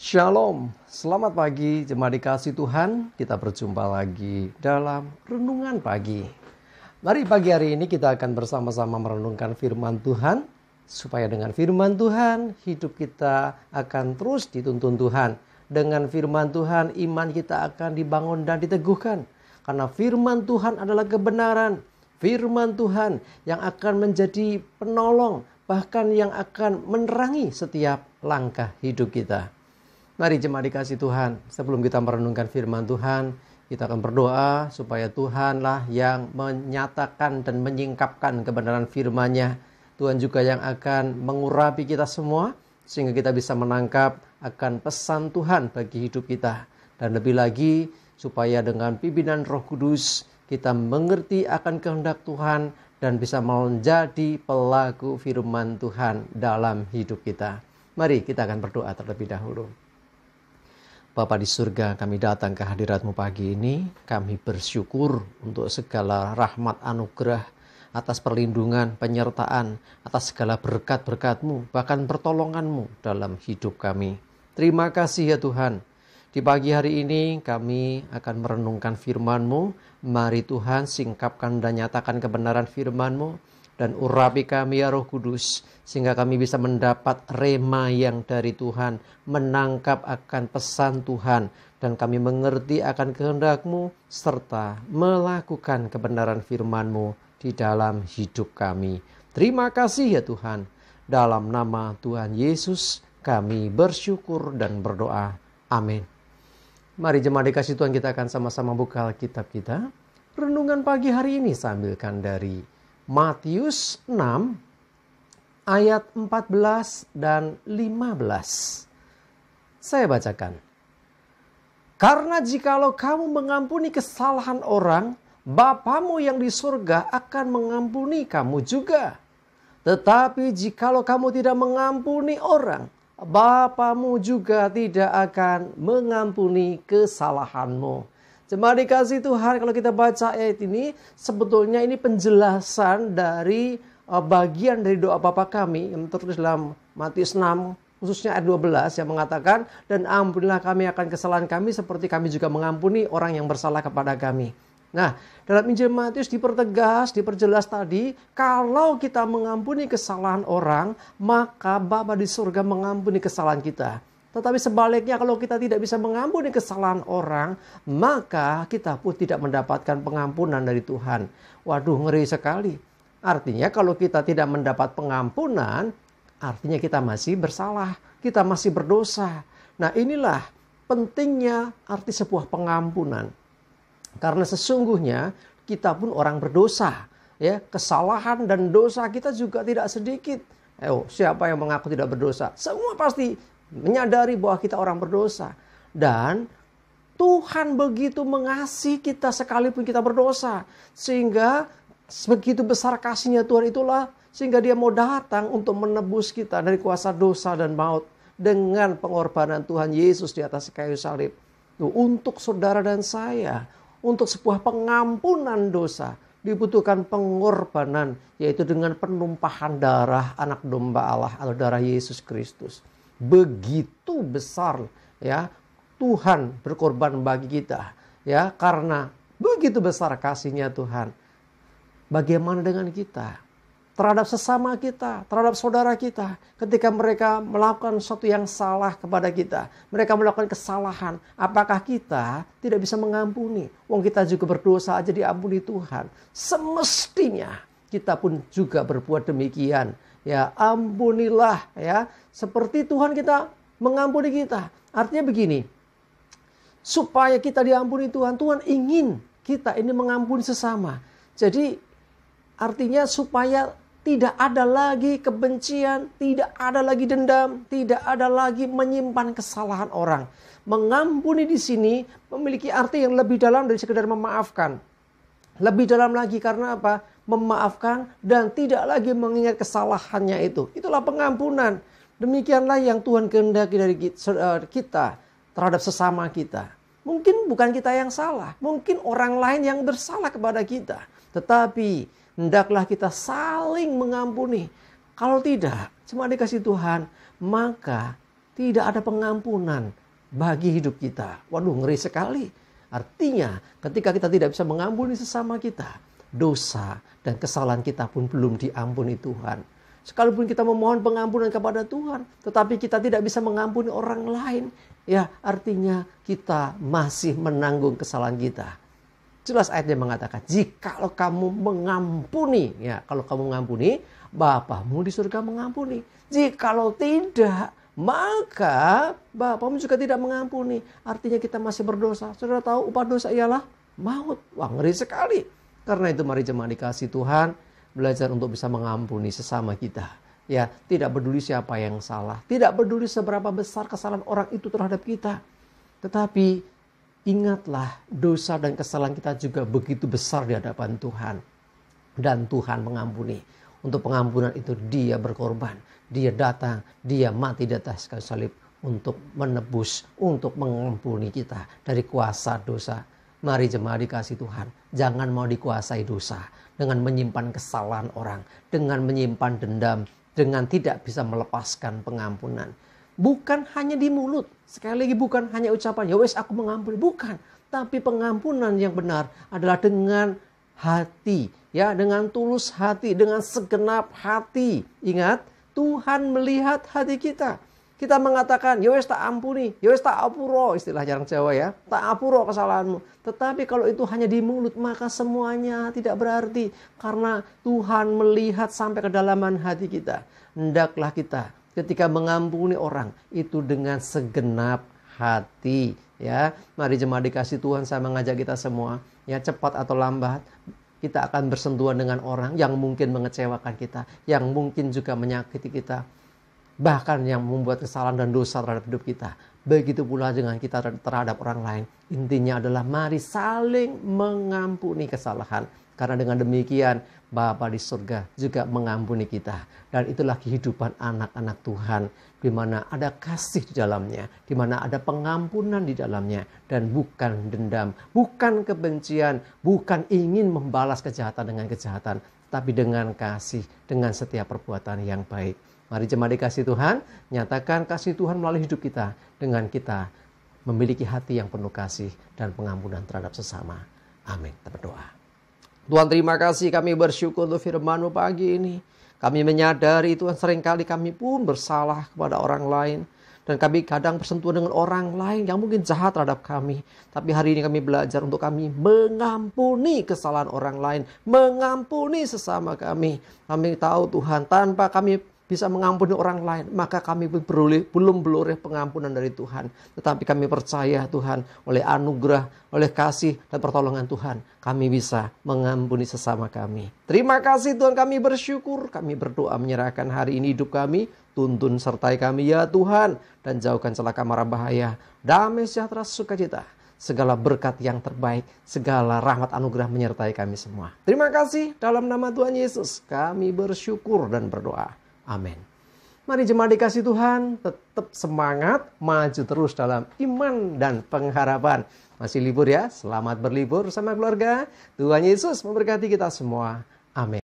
Shalom, selamat pagi jemaat dikasih Tuhan. Kita berjumpa lagi dalam Renungan Pagi. Mari pagi hari ini kita akan bersama-sama merenungkan firman Tuhan. Supaya dengan firman Tuhan hidup kita akan terus dituntun Tuhan. Dengan firman Tuhan iman kita akan dibangun dan diteguhkan. Karena firman Tuhan adalah kebenaran. Firman Tuhan yang akan menjadi penolong, bahkan yang akan menerangi setiap langkah hidup kita. Mari jemaat dikasih Tuhan, sebelum kita merenungkan firman Tuhan, kita akan berdoa supaya Tuhanlah yang menyatakan dan menyingkapkan kebenaran firman-Nya. Tuhan juga yang akan mengurapi kita semua, sehingga kita bisa menangkap akan pesan Tuhan bagi hidup kita. Dan lebih lagi, supaya dengan pimpinan Roh Kudus, kita mengerti akan kehendak Tuhan dan bisa menjadi pelaku firman Tuhan dalam hidup kita. Mari kita akan berdoa terlebih dahulu. Bapa di surga, kami datang ke hadirat-Mu pagi ini. Kami bersyukur untuk segala rahmat anugerah, atas perlindungan, penyertaan, atas segala berkat-berkat-Mu, bahkan pertolongan-Mu dalam hidup kami. Terima kasih ya Tuhan. Di pagi hari ini kami akan merenungkan firman-Mu. Mari Tuhan singkapkan dan nyatakan kebenaran firman-Mu. Dan urapi kami ya Roh Kudus, sehingga kami bisa mendapat rema yang dari Tuhan, menangkap akan pesan Tuhan, dan kami mengerti akan kehendak-Mu, serta melakukan kebenaran firman-Mu di dalam hidup kami. Terima kasih ya Tuhan. Dalam nama Tuhan Yesus kami bersyukur dan berdoa. Amin. Mari jemaat dikasih Tuhan, kita akan sama-sama buka Alkitab kita. Renungan pagi hari ini saya ambilkan dari Matius 6 ayat 14 dan 15. Saya bacakan. Karena jikalau kamu mengampuni kesalahan orang, Bapamu yang di surga akan mengampuni kamu juga. Tetapi jikalau kamu tidak mengampuni orang, Bapamu juga tidak akan mengampuni kesalahanmu. Jemaat dikasih Tuhan, kalau kita baca ayat ini, sebetulnya ini penjelasan dari bagian dari doa Bapa kami yang tertulis dalam Matius 6, khususnya ayat 12 yang mengatakan, dan ampunilah kami akan kesalahan kami seperti kami juga mengampuni orang yang bersalah kepada kami. Nah, dalam Injil Matius diperjelas tadi, kalau kita mengampuni kesalahan orang, maka Bapa di surga mengampuni kesalahan kita. Tetapi sebaliknya kalau kita tidak bisa mengampuni kesalahan orang, maka kita pun tidak mendapatkan pengampunan dari Tuhan. Waduh, ngeri sekali. Artinya kalau kita tidak mendapat pengampunan, artinya kita masih bersalah, kita masih berdosa. Nah, inilah pentingnya arti sebuah pengampunan. Karena sesungguhnya kita pun orang berdosa. Ya, kesalahan dan dosa kita juga tidak sedikit. Siapa yang mengaku tidak berdosa? Semua pasti menyadari bahwa kita orang berdosa. Dan Tuhan begitu mengasihi kita sekalipun kita berdosa. Sehingga begitu besar kasihnya Tuhan itulah, sehingga Dia mau datang untuk menebus kita dari kuasa dosa dan maut. Dengan pengorbanan Tuhan Yesus di atas kayu salib. Untuk saudara dan saya, untuk sebuah pengampunan dosa, dibutuhkan pengorbanan, yaitu dengan penumpahan darah anak domba Allah atau darah Yesus Kristus. Begitu besar ya Tuhan berkorban bagi kita, ya, karena begitu besar kasihnya Tuhan. Bagaimana dengan kita terhadap sesama kita, terhadap saudara kita, ketika mereka melakukan sesuatu yang salah kepada kita, mereka melakukan kesalahan, apakah kita tidak bisa mengampuni? Wong kita juga berdosa aja diampuni Tuhan. Semestinya kita pun juga berbuat demikian. Ya, ampunilah ya, seperti Tuhan kita mengampuni kita. Artinya begini, supaya kita diampuni Tuhan, Tuhan ingin kita ini mengampuni sesama. Jadi artinya supaya tidak ada lagi kebencian, tidak ada lagi dendam, tidak ada lagi menyimpan kesalahan orang. Mengampuni di sini memiliki arti yang lebih dalam dari sekedar memaafkan. Lebih dalam lagi karena apa? Memaafkan dan tidak lagi mengingat kesalahannya itu. Itulah pengampunan. Demikianlah yang Tuhan kehendaki dari kita terhadap sesama kita. Mungkin bukan kita yang salah. Mungkin orang lain yang bersalah kepada kita. Tetapi hendaklah kita saling mengampuni. Kalau tidak, cuma dikasih Tuhan, maka Tidak ada pengampunan bagi hidup kita. Waduh, ngeri sekali. Artinya ketika kita tidak bisa mengampuni sesama kita, dosa dan kesalahan kita pun belum diampuni Tuhan. Sekalipun kita memohon pengampunan kepada Tuhan, tetapi kita tidak bisa mengampuni orang lain, ya artinya kita masih menanggung kesalahan kita. Jelas ayatnya mengatakan, jikalau kamu mengampuni, ya kalau kamu mengampuni, Bapamu di surga mengampuni. Jikalau tidak, maka Bapamu juga tidak mengampuni. Artinya kita masih berdosa. Saudara tahu upah dosa ialah maut. Wah, ngeri sekali. Karena itu mari jemaat dikasih Tuhan, belajar untuk bisa mengampuni sesama kita. Ya, tidak peduli siapa yang salah, tidak peduli seberapa besar kesalahan orang itu terhadap kita. Tetapi ingatlah, dosa dan kesalahan kita juga begitu besar di hadapan Tuhan. Dan Tuhan mengampuni. Untuk pengampunan itu Dia berkorban. Dia datang, Dia mati di atas kayu salib untuk menebus, untuk mengampuni kita dari kuasa dosa. Mari jemaat dikasih Tuhan, jangan mau dikuasai dosa dengan menyimpan kesalahan orang, dengan menyimpan dendam, dengan tidak bisa melepaskan pengampunan. Bukan hanya di mulut, sekali lagi bukan hanya ucapan, ya wes aku mengampuni, bukan. Tapi pengampunan yang benar adalah dengan hati, ya, dengan tulus hati, dengan segenap hati. Ingat, Tuhan melihat hati kita. Kita mengatakan, ya wes tak ampuni, ya wes tak apuro, istilah jarang Jawa ya, tak apuro kesalahanmu. Tetapi kalau itu hanya di mulut, maka semuanya tidak berarti. Karena Tuhan melihat sampai kedalaman hati kita. Hendaklah kita ketika mengampuni orang, itu dengan segenap hati. Ya, mari jemaat dikasih Tuhan, saya mengajak kita semua, ya cepat atau lambat, kita akan bersentuhan dengan orang yang mungkin mengecewakan kita, yang mungkin juga menyakiti kita. Bahkan yang membuat kesalahan dan dosa terhadap hidup kita. Begitu pula dengan kita terhadap orang lain. Intinya adalah mari saling mengampuni kesalahan. Karena dengan demikian Bapa di surga juga mengampuni kita. Dan itulah kehidupan anak-anak Tuhan. Di mana ada kasih di dalamnya. Di mana ada pengampunan di dalamnya. Dan bukan dendam. Bukan kebencian. Bukan ingin membalas kejahatan dengan kejahatan. Tapi dengan kasih. Dengan setiap perbuatan yang baik. Mari jemaat dikasih Tuhan, nyatakan kasih Tuhan melalui hidup kita dengan kita memiliki hati yang penuh kasih dan pengampunan terhadap sesama. Amin. Kita berdoa. Tuhan, terima kasih, kami bersyukur untuk firman-Mu pagi ini. Kami menyadari Tuhan, seringkali kami pun bersalah kepada orang lain. Dan kami kadang bersentuhan dengan orang lain yang mungkin jahat terhadap kami. Tapi hari ini kami belajar untuk kami mengampuni kesalahan orang lain. Mengampuni sesama kami. Kami tahu Tuhan, tanpa kami bisa mengampuni orang lain, maka kami belum beroleh pengampunan dari Tuhan. Tetapi kami percaya Tuhan, oleh anugerah, oleh kasih dan pertolongan Tuhan, kami bisa mengampuni sesama kami. Terima kasih Tuhan, kami bersyukur, kami berdoa menyerahkan hari ini hidup kami, tuntun sertai kami ya Tuhan, dan jauhkan celaka mara bahaya, damai sejahtera sukacita, segala berkat yang terbaik, segala rahmat anugerah menyertai kami semua. Terima kasih, dalam nama Tuhan Yesus kami bersyukur dan berdoa. Amin. Mari jemaat dikasih Tuhan, tetap semangat, maju terus dalam iman dan pengharapan. Masih libur ya, selamat berlibur bersama keluarga. Tuhan Yesus memberkati kita semua. Amin.